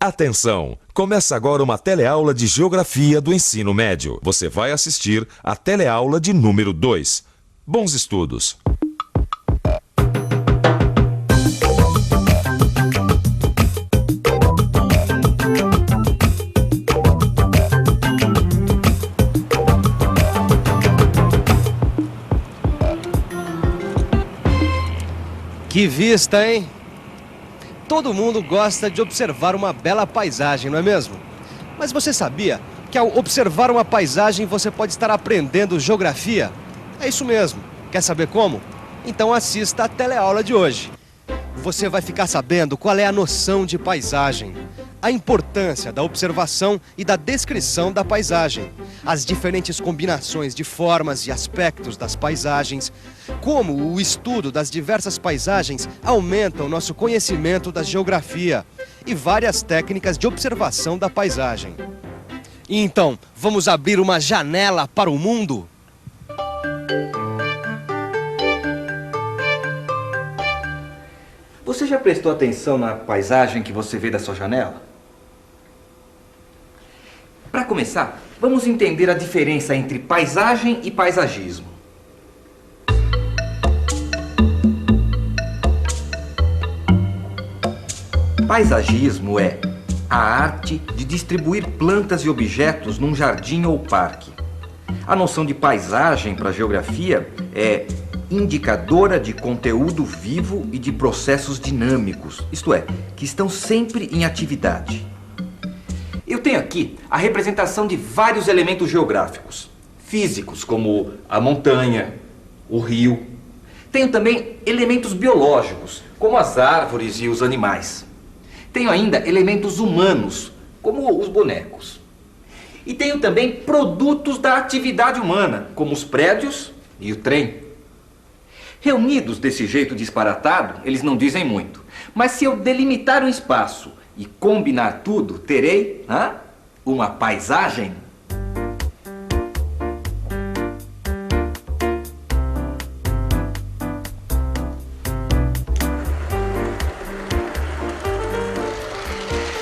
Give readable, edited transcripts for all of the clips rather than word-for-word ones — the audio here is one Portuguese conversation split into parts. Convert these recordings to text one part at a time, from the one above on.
Atenção! Começa agora uma teleaula de Geografia do Ensino Médio. Você vai assistir a teleaula de número 2. Bons estudos! Que vista, hein? Todo mundo gosta de observar uma bela paisagem, não é mesmo? Mas você sabia que ao observar uma paisagem você pode estar aprendendo geografia? É isso mesmo. Quer saber como? Então assista a teleaula de hoje. Você vai ficar sabendo qual é a noção de paisagem, a importância da observação e da descrição da paisagem, as diferentes combinações de formas e aspectos das paisagens, como o estudo das diversas paisagens aumenta o nosso conhecimento da geografia e várias técnicas de observação da paisagem. E então, vamos abrir uma janela para o mundo? Você já prestou atenção na paisagem que você vê da sua janela? Para começar, vamos entender a diferença entre paisagem e paisagismo. Paisagismo é a arte de distribuir plantas e objetos num jardim ou parque. A noção de paisagem para a geografia é indicadora de conteúdo vivo e de processos dinâmicos, isto é, que estão sempre em atividade. Eu tenho aqui a representação de vários elementos geográficos, físicos, como a montanha, o rio. Tenho também elementos biológicos, como as árvores e os animais. Tenho ainda elementos humanos, como os bonecos. E tenho também produtos da atividade humana, como os prédios e o trem. Reunidos desse jeito disparatado, eles não dizem muito. Mas se eu delimitar um espaço e combinar tudo, terei uma paisagem.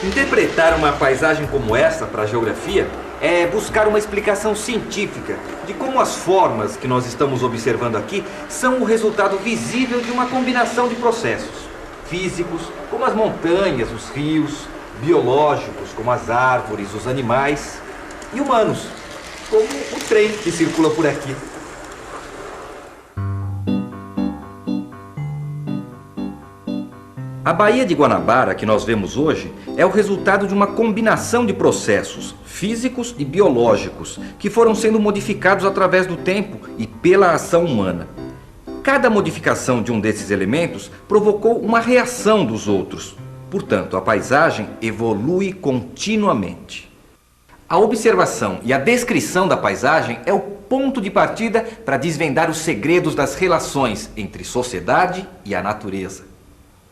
Interpretar uma paisagem como essa para a geografia é buscar uma explicação científica de como as formas que nós estamos observando aqui são o resultado visível de uma combinação de processos físicos, como as montanhas, os rios, biológicos, como as árvores, os animais, e humanos, como o trem que circula por aqui. A Baía de Guanabara, que nós vemos hoje, é o resultado de uma combinação de processos físicos e biológicos que foram sendo modificados através do tempo e pela ação humana. Cada modificação de um desses elementos provocou uma reação dos outros. Portanto, a paisagem evolui continuamente. A observação e a descrição da paisagem é o ponto de partida para desvendar os segredos das relações entre sociedade e a natureza.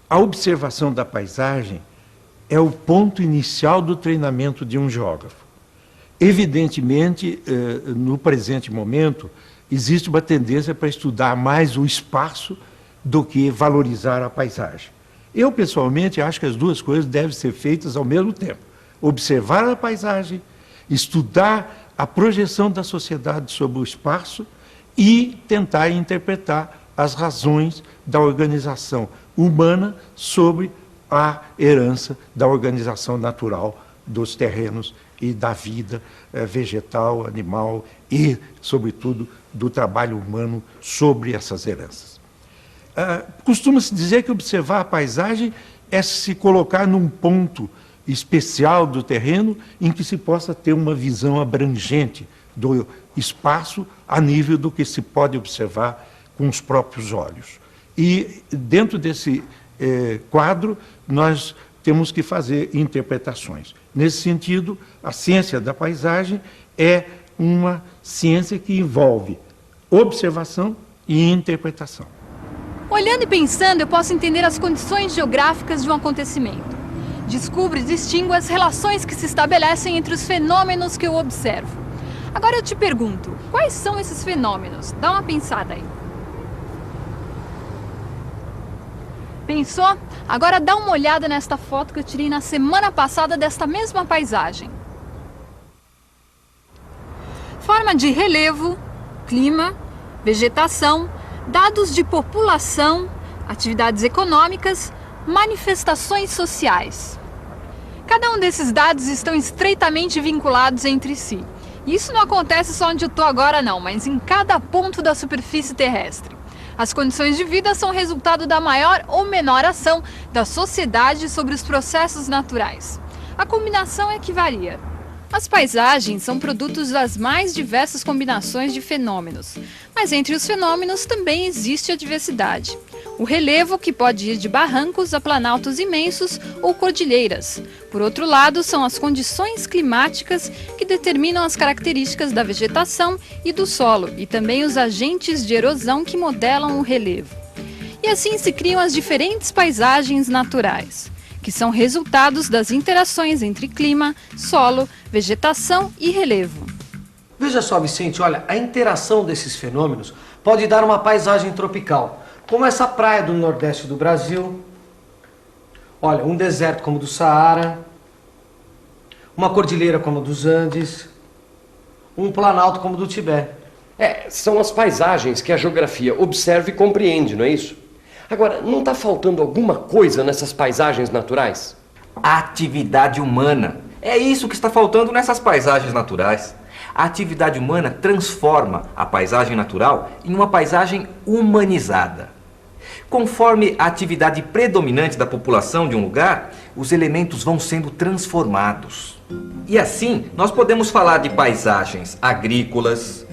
A observação da paisagem é o ponto inicial do treinamento de um geógrafo. Evidentemente, no presente momento, existe uma tendência para estudar mais o espaço do que valorizar a paisagem. Eu, pessoalmente, acho que as duas coisas devem ser feitas ao mesmo tempo. Observar a paisagem, estudar a projeção da sociedade sobre o espaço e tentar interpretar as razões da organização humana sobre a herança da organização natural dos terrenos e da vida vegetal, animal e, sobretudo, do trabalho humano sobre essas heranças. Costuma-se dizer que observar a paisagem é se colocar num ponto especial do terreno em que se possa ter uma visão abrangente do espaço a nível do que se pode observar com os próprios olhos. E dentro desse quadro nós temos que fazer interpretações. Nesse sentido, a ciência da paisagem é uma ciência que envolve observação e interpretação. Olhando e pensando, eu posso entender as condições geográficas de um acontecimento. Descubro e distingo as relações que se estabelecem entre os fenômenos que eu observo. Agora eu te pergunto, quais são esses fenômenos? Dá uma pensada aí. Pensou? Agora dá uma olhada nesta foto que eu tirei na semana passada desta mesma paisagem. Forma de relevo, clima, vegetação, dados de população, atividades econômicas, manifestações sociais. Cada um desses dados estão estreitamente vinculados entre si. Isso não acontece só onde eu estou agora não, mas em cada ponto da superfície terrestre. As condições de vida são resultado da maior ou menor ação da sociedade sobre os processos naturais. A combinação é que varia. As paisagens são produtos das mais diversas combinações de fenômenos, mas entre os fenômenos também existe a diversidade. O relevo, que pode ir de barrancos a planaltos imensos ou cordilheiras. Por outro lado, são as condições climáticas que determinam as características da vegetação e do solo, e também os agentes de erosão que modelam o relevo. E assim se criam as diferentes paisagens naturais, que são resultados das interações entre clima, solo, vegetação e relevo. Veja só, Vicente, olha, a interação desses fenômenos pode dar uma paisagem tropical, como essa praia do nordeste do Brasil, olha, um deserto como o do Saara, uma cordilheira como a dos Andes, um planalto como o do Tibete. São as paisagens que a geografia observa e compreende, não é isso? Agora, não está faltando alguma coisa nessas paisagens naturais? Atividade humana. É isso que está faltando nessas paisagens naturais. A atividade humana transforma a paisagem natural em uma paisagem humanizada. Conforme a atividade predominante da população de um lugar, os elementos vão sendo transformados. E assim, nós podemos falar de paisagens agrícolas,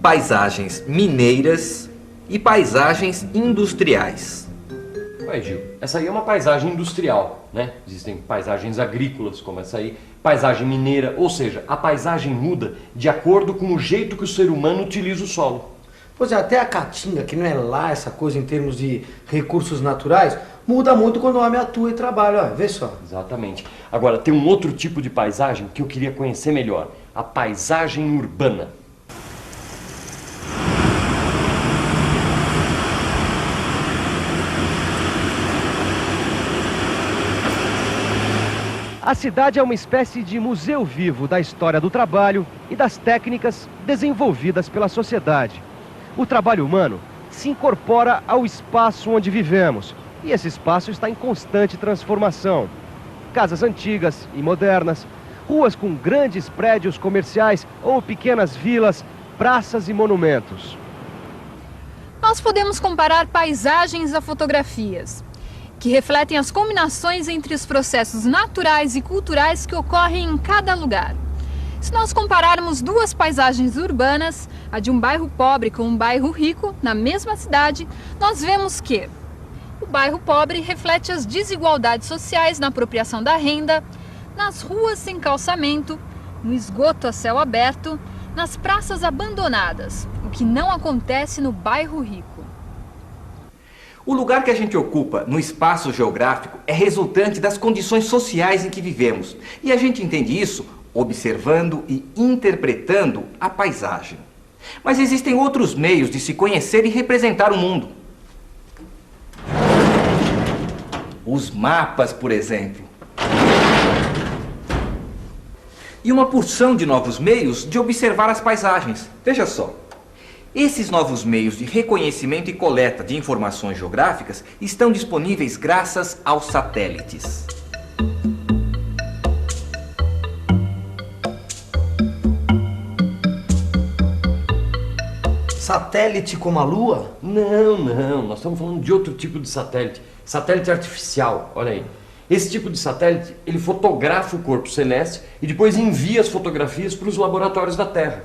paisagens mineiras e paisagens industriais. Ué, Gil, essa aí é uma paisagem industrial, né? Existem paisagens agrícolas como essa aí, paisagem mineira, ou seja, a paisagem muda de acordo com o jeito que o ser humano utiliza o solo. Pois é, até a caatinga, que não é lá essa coisa em termos de recursos naturais, muda muito quando o homem atua e trabalha, olha, vê só. Exatamente. Agora, tem um outro tipo de paisagem que eu queria conhecer melhor, a paisagem urbana. A cidade é uma espécie de museu vivo da história do trabalho e das técnicas desenvolvidas pela sociedade. O trabalho humano se incorpora ao espaço onde vivemos, e esse espaço está em constante transformação. Casas antigas e modernas, ruas com grandes prédios comerciais ou pequenas vilas, praças e monumentos. Nós podemos comparar paisagens a fotografias, que refletem as combinações entre os processos naturais e culturais que ocorrem em cada lugar. Se nós compararmos duas paisagens urbanas, a de um bairro pobre com um bairro rico, na mesma cidade, nós vemos que o bairro pobre reflete as desigualdades sociais na apropriação da renda, nas ruas sem calçamento, no esgoto a céu aberto, nas praças abandonadas, o que não acontece no bairro rico. O lugar que a gente ocupa no espaço geográfico é resultante das condições sociais em que vivemos. E a gente entende isso observando e interpretando a paisagem. Mas existem outros meios de se conhecer e representar o mundo. Os mapas, por exemplo. E uma porção de novos meios de observar as paisagens. Veja só. Esses novos meios de reconhecimento e coleta de informações geográficas estão disponíveis graças aos satélites. Satélite como a Lua? Não, nós estamos falando de outro tipo de satélite. Satélite artificial, olha aí. Esse tipo de satélite, ele fotografa o corpo celeste e depois envia as fotografias para os laboratórios da Terra.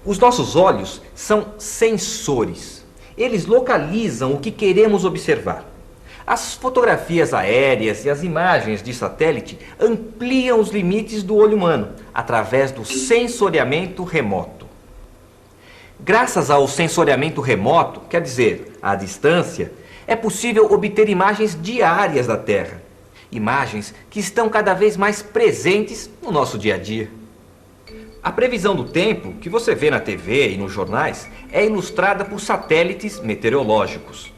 Os nossos olhos são sensores. Eles localizam o que queremos observar. As fotografias aéreas e as imagens de satélite ampliam os limites do olho humano através do sensoriamento remoto. Graças ao sensoriamento remoto, quer dizer, à distância, é possível obter imagens diárias da Terra. Imagens que estão cada vez mais presentes no nosso dia a dia. A previsão do tempo, que você vê na TV e nos jornais, é ilustrada por satélites meteorológicos.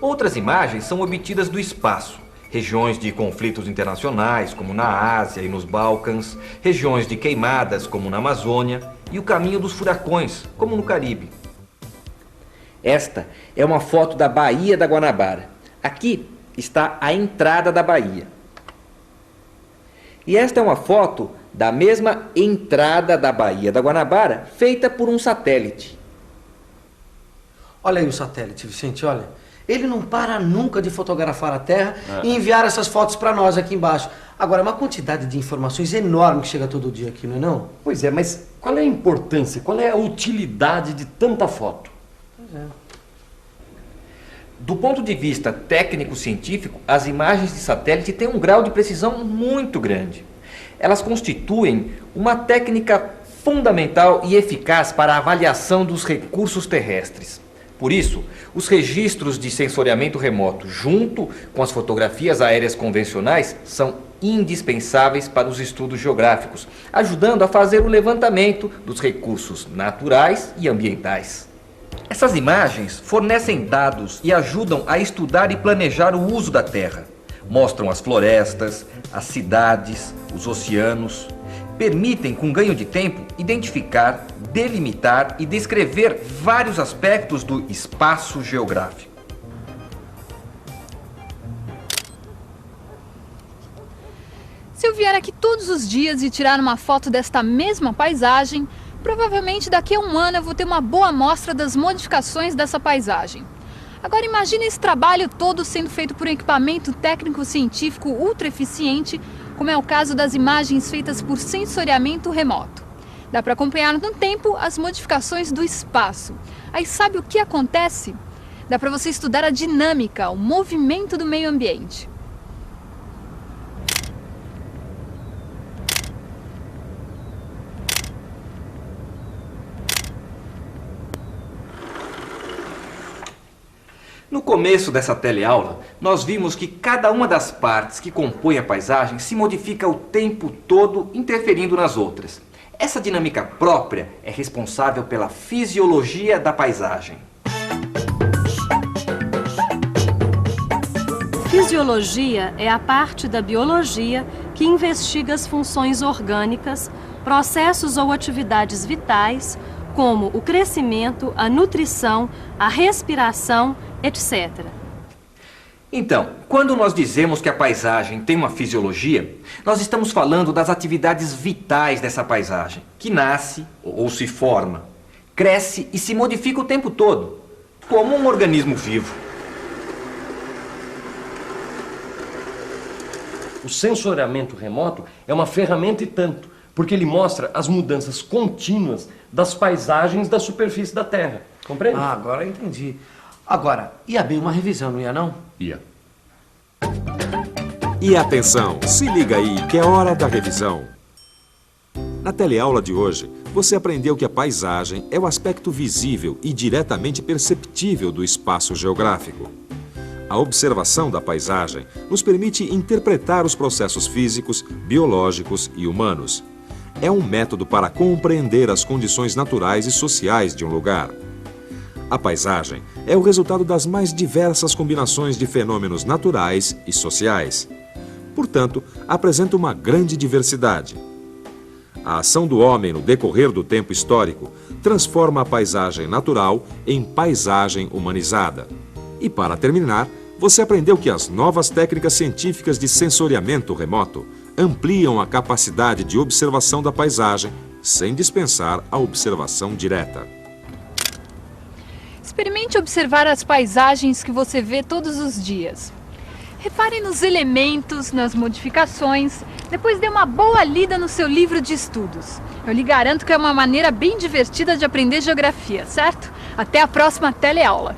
Outras imagens são obtidas do espaço. Regiões de conflitos internacionais, como na Ásia e nos Balcãs, regiões de queimadas, como na Amazônia, e o caminho dos furacões, como no Caribe. Esta é uma foto da Baía da Guanabara. Aqui está a entrada da baía. E esta é uma foto da mesma entrada da Baía da Guanabara, feita por um satélite. Olha aí o satélite, Vicente, olha. Ele não para nunca de fotografar a Terra e enviar essas fotos para nós aqui embaixo. Agora, é uma quantidade de informações enorme que chega todo dia aqui, não é não? Pois é, mas qual é a importância, qual é a utilidade de tanta foto? Pois é. Do ponto de vista técnico-científico, as imagens de satélite têm um grau de precisão muito grande. Elas constituem uma técnica fundamental e eficaz para a avaliação dos recursos terrestres. Por isso, os registros de sensoriamento remoto, junto com as fotografias aéreas convencionais, são indispensáveis para os estudos geográficos, ajudando a fazer o levantamento dos recursos naturais e ambientais. Essas imagens fornecem dados e ajudam a estudar e planejar o uso da Terra. Mostram as florestas, as cidades, os oceanos. Permitem, com ganho de tempo, identificar, delimitar e descrever vários aspectos do espaço geográfico. Se eu vier aqui todos os dias e tirar uma foto desta mesma paisagem, provavelmente daqui a um ano eu vou ter uma boa amostra das modificações dessa paisagem. Agora imagine esse trabalho todo sendo feito por um equipamento técnico-científico ultra eficiente, como é o caso das imagens feitas por sensoriamento remoto. Dá para acompanhar no tempo as modificações do espaço. Aí sabe o que acontece? Dá para você estudar a dinâmica, o movimento do meio ambiente. No começo dessa teleaula, nós vimos que cada uma das partes que compõem a paisagem se modifica o tempo todo, interferindo nas outras. Essa dinâmica própria é responsável pela fisiologia da paisagem. Fisiologia é a parte da biologia que investiga as funções orgânicas, processos ou atividades vitais, como o crescimento, a nutrição, a respiração, etc. Então, quando nós dizemos que a paisagem tem uma fisiologia, nós estamos falando das atividades vitais dessa paisagem, que nasce ou se forma, cresce e se modifica o tempo todo, como um organismo vivo. O sensoriamento remoto é uma ferramenta e tanto, porque ele mostra as mudanças contínuas das paisagens da superfície da Terra. Compreende? Ah, agora eu entendi. Agora, ia bem uma revisão, não ia não? Ia. E atenção, se liga aí que é hora da revisão. Na teleaula de hoje, você aprendeu que a paisagem é o aspecto visível e diretamente perceptível do espaço geográfico. A observação da paisagem nos permite interpretar os processos físicos, biológicos e humanos. É um método para compreender as condições naturais e sociais de um lugar. A paisagem é o resultado das mais diversas combinações de fenômenos naturais e sociais. Portanto, apresenta uma grande diversidade. A ação do homem no decorrer do tempo histórico transforma a paisagem natural em paisagem humanizada. E para terminar, você aprendeu que as novas técnicas científicas de sensoriamento remoto ampliam a capacidade de observação da paisagem sem dispensar a observação direta. Experimente observar as paisagens que você vê todos os dias. Repare nos elementos, nas modificações, depois dê uma boa lida no seu livro de estudos. Eu lhe garanto que é uma maneira bem divertida de aprender geografia, certo? Até a próxima teleaula!